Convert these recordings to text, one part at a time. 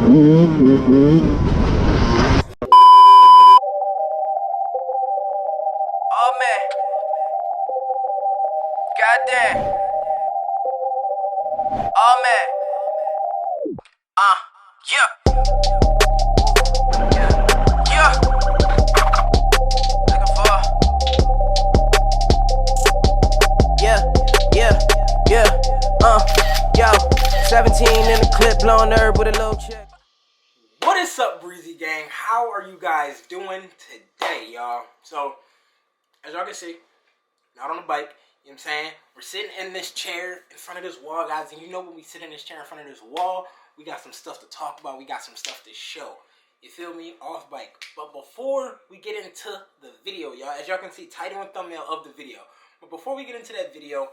Oh man, goddamn. Oh man, yeah, yeah. Looking for, yeah. Yo, 17 in the clip, blowing herb with a low check. What is up, Breezy gang? How are you guys doing today, y'all? So, as y'all can see, not on the bike, you know what I'm saying? We're sitting in this chair in front of this wall, guys, and you know when we sit in this chair in front of this wall, we got some stuff to talk about, we got some stuff to show. You feel me? Off bike. But before we get into the video, y'all, as y'all can see, title and thumbnail of the video. But before we get into that video,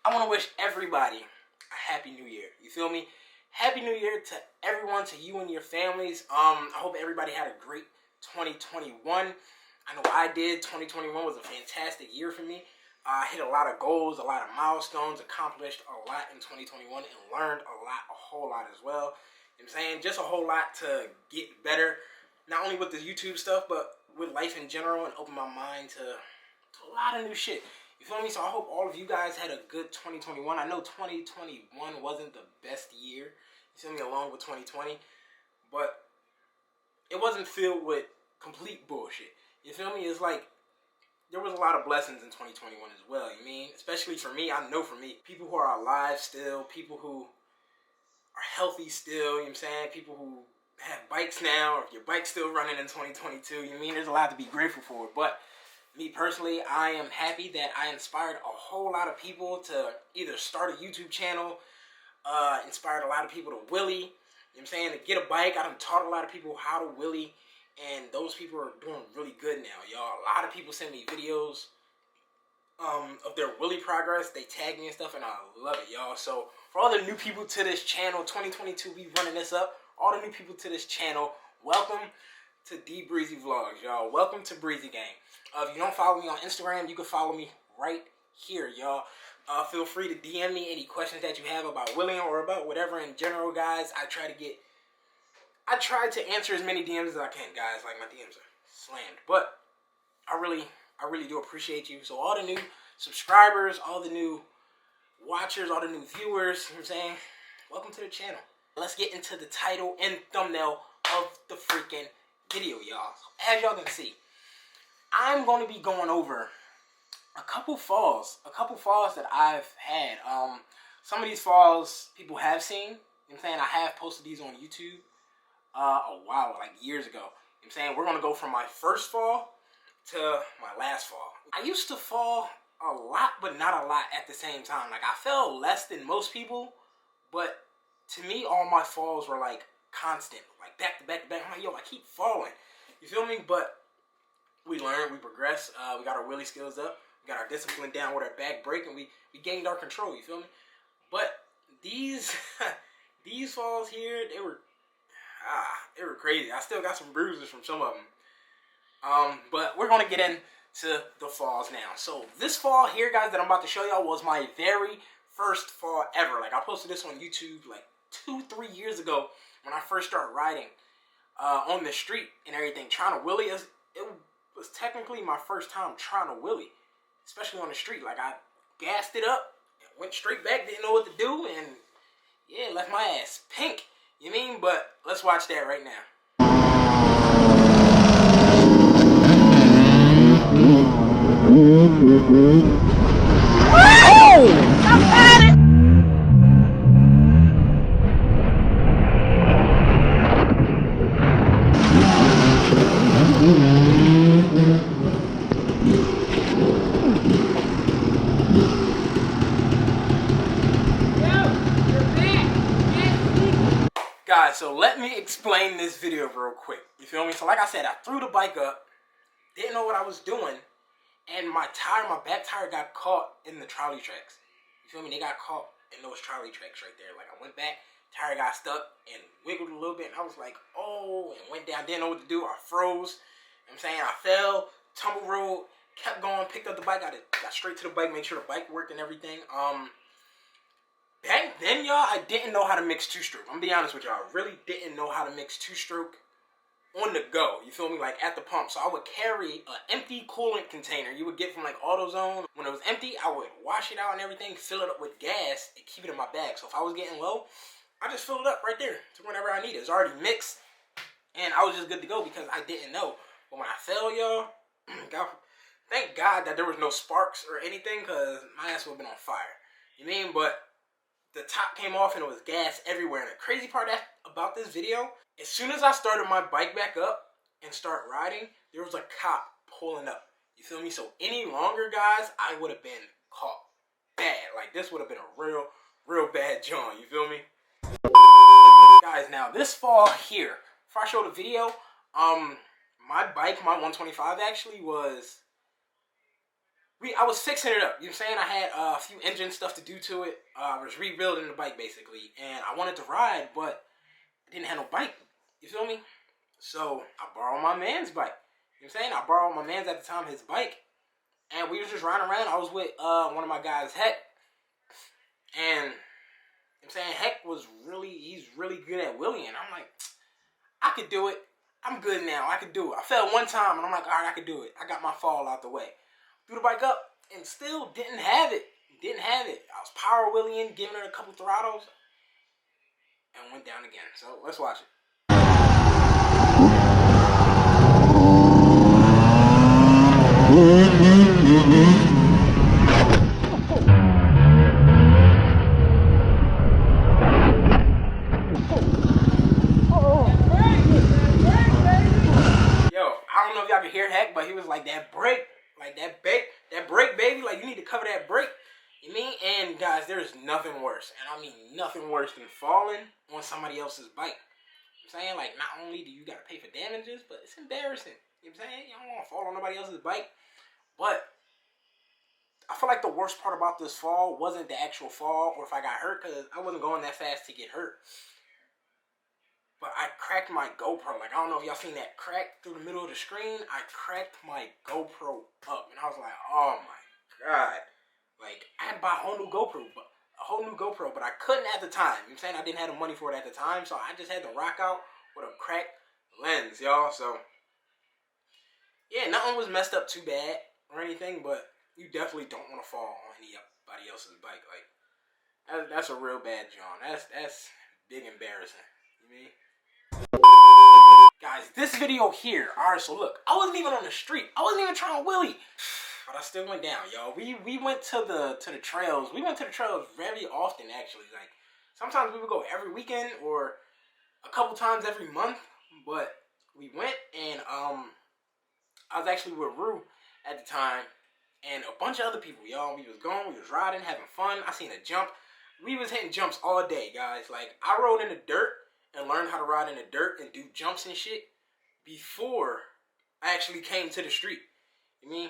I want to wish everybody a Happy New Year. You feel me? Happy New Year to everyone, to you and your families. I hope everybody had a great 2021. I know I did. 2021 was a fantastic year for me. I hit a lot of goals, a lot of milestones, accomplished a lot in 2021, and learned a whole lot as well. You know what I'm saying? Just a whole lot to get better, not only with the YouTube stuff, but with life in general, and open my mind to a lot of new shit. You feel me? So I hope all of you guys had a good 2021. I know 2021 wasn't the best year, you feel me, along with 2020, but it wasn't filled with complete bullshit. You feel me? It's like there was a lot of blessings in 2021 as well, you mean? Especially for me, I know for me, people who are alive still, people who are healthy still, you know what I'm saying? People who have bikes now, or if your bike's still running in 2022, you mean? There's a lot to be grateful for, but me personally, I am happy that I inspired a whole lot of people to either start a YouTube channel, inspired a lot of people to wheelie, you know what I'm saying, to get a bike. I done taught a lot of people how to wheelie, and those people are doing really good now, y'all. A lot of people send me videos of their wheelie progress. They tag me and stuff, and I love it, y'all. So for all the new people to this channel, 2022, we running this up. All the new people to this channel, welcome to DBreezy Vlogs, y'all. Welcome to Breezy Gang. If you don't follow me on Instagram, you can follow me right here, y'all. Feel free to DM me any questions that you have about wheeling or about whatever in general, guys. I try to answer as many DMs as I can, guys. Like, my DMs are slammed, but I really do appreciate you. So all the new subscribers, all the new watchers, all the new viewers, you know what I'm saying? Welcome to the channel. Let's get into the title and thumbnail of the freaking video, y'all. As y'all can see, I'm going to be going over a couple falls that I've had. Some of these falls people have seen, you know what I'm saying? I have posted these on YouTube a while, like years ago. You know what I'm saying? We're going to go from my first fall to my last fall. I used to fall a lot, but not a lot at the same time. Like, I fell less than most people, but to me, all my falls were like constant, like back to back to back. I'm like, yo, I keep falling. You feel me? But we learn, we progress. We got our wheelie skills up. We got our discipline down with our back brake, and we gained our control. You feel me? But these these falls here, they were crazy. I still got some bruises from some of them. But we're gonna get into the falls now. So this fall here, guys, that I'm about to show y'all was my very first fall ever. Like, I posted this on YouTube like 2-3 years ago when I first started riding on the street and everything, trying to wheelie. It was technically my first time trying to wheelie, especially on the street. Like, I gassed it up, went straight back, didn't know what to do, and yeah, left my ass pink. You mean? But let's watch that right now. Guys, so let me explain this video real quick. You feel me? So like I said, I threw the bike up, didn't know what I was doing, and my back tire got caught in the trolley tracks. You feel me? They got caught in those trolley tracks right there. Like, I went back, tire got stuck and wiggled a little bit, and I was like, oh, and went down, didn't know what to do. I froze. You know what I'm saying? I fell, tumble rolled, kept going, picked up the bike, got straight to the bike, made sure the bike worked and everything. back then, y'all, I didn't know how to mix two-stroke. I'm gonna be honest with y'all. I really didn't know how to mix two-stroke on the go. You feel me? Like at the pump. So I would carry an empty coolant container you would get from like AutoZone. When it was empty, I would wash it out and everything, fill it up with gas, and keep it in my bag. So if I was getting low, I just filled it up right there to whenever I need it. It's already mixed, and I was just good to go because I didn't know. But when I fell, y'all, thank God that there was no sparks or anything, because my ass would have been on fire. You mean? But the top came off and it was gas everywhere. And the crazy part about this video, as soon as I started my bike back up and start riding, there was a cop pulling up. You feel me? So any longer, guys, I would have been caught bad. Like this would have been a real bad John. You feel me? Guys, now this fall here, before I show the video, my bike, my 125 actually was, I was fixing it up, you know what I'm saying? I had a few engine stuff to do to it. I was rebuilding the bike basically, and I wanted to ride, but I didn't have no bike, you feel me? So I borrowed my man's bike, you know what I'm saying? I borrowed my man's at the time, his bike, and we was just riding around. I was with one of my guys, Heck, and you know what I'm saying, Heck he's really good at wheeling. I'm like, I could do it. I'm good now. I could do it. I fell one time, and I'm like, all right, I could do it. I got my fall out the way. Threw the bike up, and still didn't have it. Didn't have it. I was power wheeling, giving it a couple throttles, and went down again. So let's watch it. I don't know if y'all can hear Heck, but he was like, that brake, baby, like you need to cover that brake. You mean? And guys, there is nothing worse, and I mean nothing worse than falling on somebody else's bike. You know what I'm saying? Like, not only do you gotta pay for damages, but it's embarrassing. You know what I'm saying? You don't want to fall on nobody else's bike. But I feel like the worst part about this fall wasn't the actual fall or if I got hurt, because I wasn't going that fast to get hurt. But I cracked my GoPro. Like, I don't know if y'all seen that crack through the middle of the screen. I cracked my GoPro up. And I was like, oh my God. Like, I had to buy a whole new GoPro. But I couldn't at the time. You know what I'm saying? I didn't have the money for it at the time. So I just had to rock out with a cracked lens, y'all. So, yeah, nothing was messed up too bad or anything. But you definitely don't want to fall on anybody else's bike. Like, that's a real bad John. That's big embarrassing. You mean? Guys, this video here, alright, so look, I wasn't even on the street. I wasn't even trying to wheelie. But I still went down, y'all. We went to the trails. We went to the trails very often, actually. Like, sometimes we would go every weekend or a couple times every month. But we went, and I was actually with Rue at the time and a bunch of other people, y'all. We was going, we was riding, having fun. I seen a jump. We was hitting jumps all day, guys. Like, I rode in the dirt and learned how to ride in the dirt and do jumps and shit before I actually came to the street. You mean?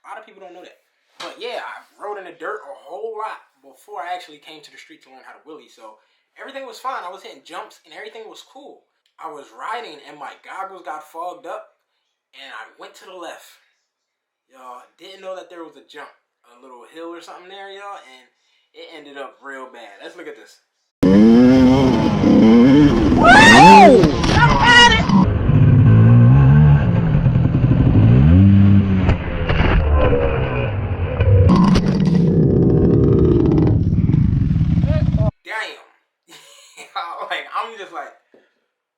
A lot of people don't know that. But yeah, I rode in the dirt a whole lot before I actually came to the street to learn how to wheelie. So everything was fine. I was hitting jumps and everything was cool. I was riding and my goggles got fogged up and I went to the left. Y'all, didn't know that there was a jump, a little hill or something there, y'all, and it ended up real bad. Let's look at this.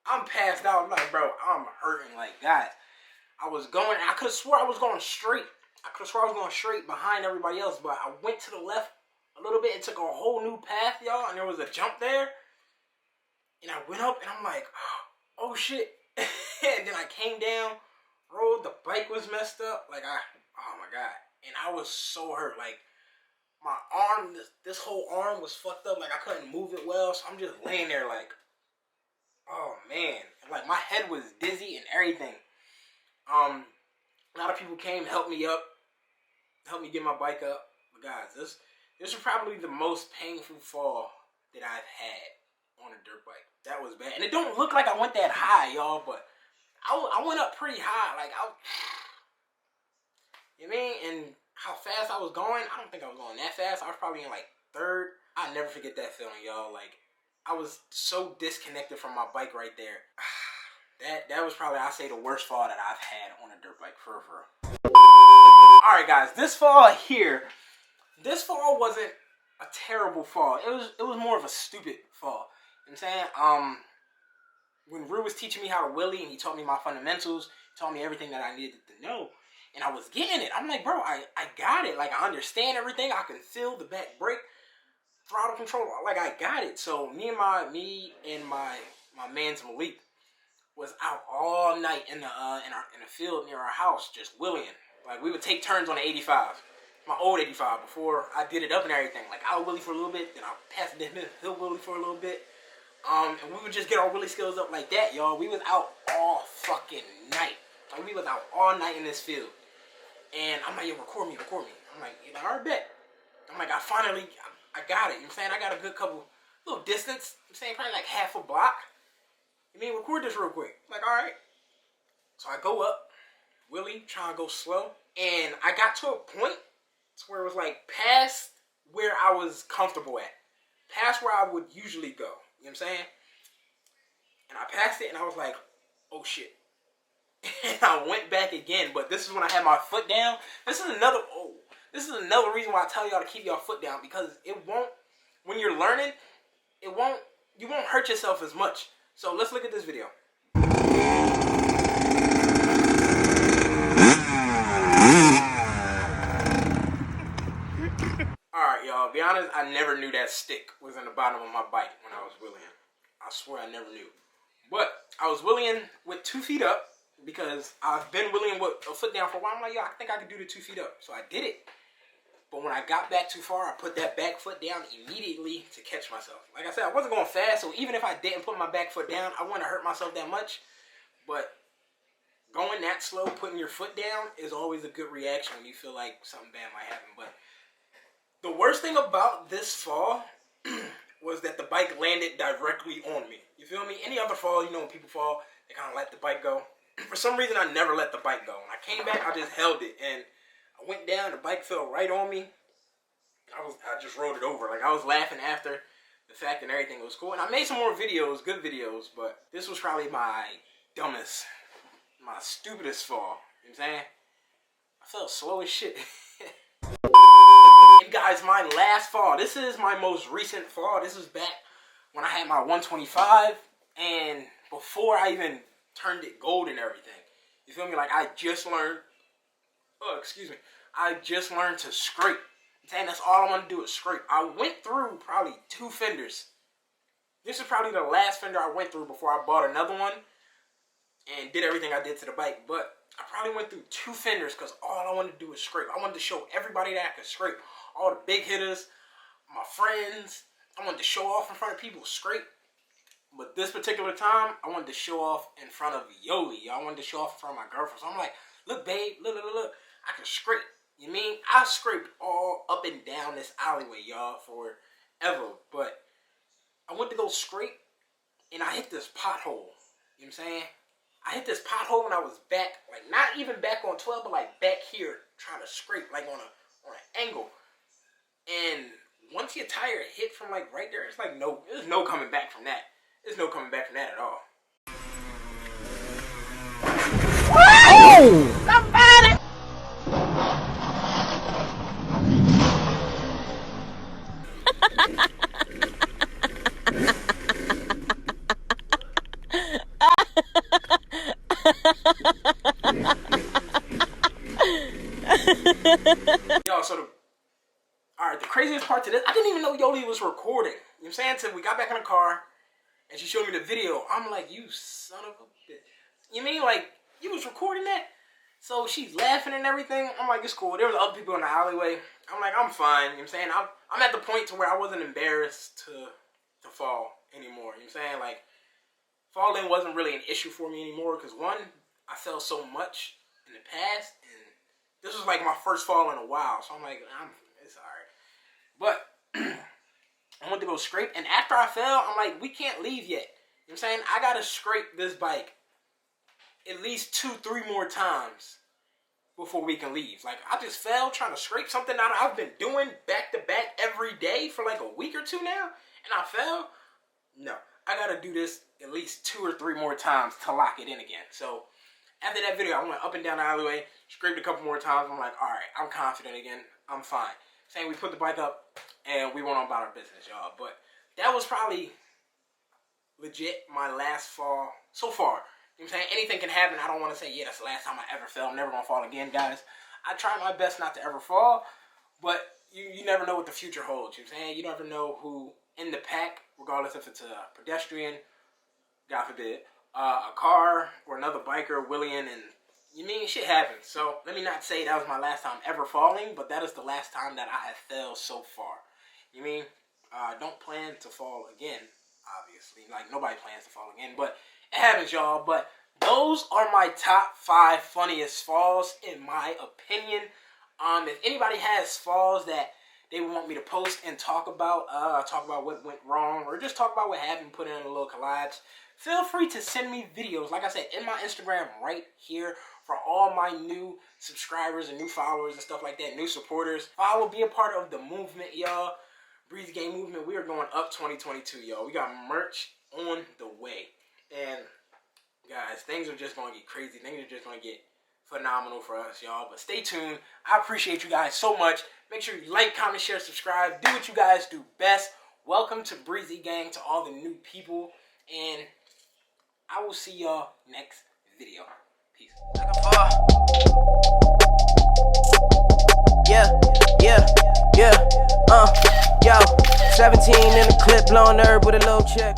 I'm passed out. I'm like, bro, I'm hurting. Like, guys, I could have swore I was going straight. I could have swore I was going straight behind everybody else, but I went to the left a little bit and took a whole new path, y'all, and there was a jump there. And I went up, and I'm like, oh, shit. And then I came down, rolled, the bike was messed up. Like, oh, my God. And I was so hurt. Like, my arm, this whole arm was fucked up. Like, I couldn't move it well, so I'm just laying there like, oh man, like my head was dizzy and everything. A lot of people came, helped me up, helped me get my bike up. But guys, this is probably the most painful fall that I've had on a dirt bike. That was bad, and it don't look like I went that high, y'all, but I went up pretty high. Like you know what I mean? And how fast I was going, I don't think I was going that fast. I was probably in like third I'll never forget that feeling, y'all. Like, I was so disconnected from my bike right there. That was probably, I say, the worst fall that I've had on a dirt bike, for real. Alright guys, this fall here, this fall wasn't a terrible fall. It was more of a stupid fall. You know what I'm saying? When Rue was teaching me how to wheelie and he taught me my fundamentals, taught me everything that I needed to know, and I was getting it. I'm like, bro, I got it. Like, I understand everything. I can feel the back brake, throttle control. Like, I got it. So me and my man's Malik was out all night in the field near our house, just wheeling. Like, we would take turns on the 85, my old 85, before I did it up and everything. Like, I'll wheelie for a little bit, then I'll pass the hill wheelie for a little bit. And we would just get our wheelie skills up like that, y'all. We was out all fucking night. Like, we was out all night in this field. And I'm like, yo, record me. I'm like, all right, bet. I'm like, I got it. You know what I'm saying? I got a good little distance. I'm saying probably like half a block. You mean, record this real quick. I'm like, all right. So I go up, wheelie, trying to go slow. And I got to a point where it was like past where I was comfortable at. Past where I would usually go. You know what I'm saying? And I passed it and I was like, oh shit. And I went back again, but this is when I had my foot down. This is another reason why I tell y'all to keep your foot down, because it won't, when you're learning, you won't hurt yourself as much. So let's look at this video. Alright, y'all, be honest, I never knew that stick was in the bottom of my bike when I was wheeling. I swear I never knew. But I was wheeling with 2 feet up, because I've been wheeling with a foot down for a while. I'm like, yo, I think I can do the 2 feet up. So I did it. But when I got back too far, I put that back foot down immediately to catch myself. Like I said, I wasn't going fast, so even if I didn't put my back foot down, I wouldn't have hurt myself that much. But going that slow, putting your foot down, is always a good reaction when you feel like something bad might happen. But the worst thing about this fall was that the bike landed directly on me. You feel me? Any other fall, you know, when people fall, they kind of let the bike go. For some reason, I never let the bike go. When I came back, I just held it, and I went down, the bike fell right on me. I just rode it over. Like, I was laughing after the fact and everything. It was cool. And I made some more videos, good videos, but this was probably my dumbest, my stupidest fall. You know what I'm saying? I felt slow as shit. And guys, my last fall. This is my most recent fall. This was back when I had my 125, and before I even turned it gold and everything. You feel me? Like, I just learned, I just learned to scrape. I'm saying that's all I want to do is scrape. I went through probably 2 fenders. This is probably the last fender I went through before I bought another one and did everything I did to the bike. But I probably went through 2 fenders because all I wanted to do was scrape. I wanted to show everybody that I could scrape. All the big hitters, my friends. I wanted to show off in front of people, scrape. But this particular time, I wanted to show off in front of Yoli. I wanted to show off in front of my girlfriend. So I'm like, look, babe, look. I can scrape. You mean? I scraped all up and down this alleyway, y'all, forever. But I went to go scrape, and I hit this pothole. You know what I'm saying? I hit this pothole when I was back, like, not even back on 12, but like back here, trying to scrape, like on an angle. And once your tire hit from like right there, it's like there's no coming back from that. There's no coming back from that at all. Woo! Somebody! Yo, so the craziest part to this, I didn't even know Yoli was recording. You know what I'm saying? Until we got back in the car and she showed me the video. I'm like, you son of a bitch. You mean like you was recording that? So she's laughing and everything. I'm like, it's cool. There was other people in the alleyway. I'm like, I'm fine. You know what I'm saying? I'm at the point to where I wasn't embarrassed to fall anymore. You know what I'm saying? Like, falling wasn't really an issue for me anymore because, one, I fell so much in the past, and this was like my first fall in a while. So I'm like, it's alright. But I went to go scrape, and after I fell, I'm like, we can't leave yet. You know what I'm saying? I gotta scrape this bike at least 2-3 more times before we can leave. Like, I just fell trying to scrape something out I've been doing back to back every day for like a week or two now, and I fell. No, I gotta do this at least 2 or 3 more times to lock it in again. So after that video, I went up and down the alleyway, scraped a couple more times. I'm like, all right, I'm confident again. I'm fine. Saying we put the bike up and we went on about our business, y'all. But that was probably legit my last fall so far. You know what I'm saying? Anything can happen. I don't want to say, yeah, that's the last time I ever fell. I'm never going to fall again, guys. I try my best not to ever fall, but you never know what the future holds. You know what I'm saying? You never know who in the pack, regardless if it's a pedestrian, God forbid, a car, or another biker wheeling, and you mean, shit happens. So let me not say that was my last time ever falling, but that is the last time that I have fell so far. You mean, don't plan to fall again, obviously. Like, nobody plans to fall again, but it happens, y'all. But those are my top 5 funniest falls, in my opinion. If anybody has falls that they want me to post and talk about what went wrong, or just talk about what happened, put in a little collage, feel free to send me videos, like I said, in my Instagram right here, for all my new subscribers and new followers and stuff like that, new supporters. Follow, be a part of the movement, y'all. Breezy Gang movement. We are going up 2022, y'all. We got merch on the way. And guys, things are just going to get crazy. Things are just going to get phenomenal for us, y'all. But stay tuned. I appreciate you guys so much. Make sure you like, comment, share, subscribe. Do what you guys do best. Welcome to Breezy Gang, to all the new people. And I will see y'all next video. Peace. Yeah, yo, 17 in the clip, blowing herb with a low check.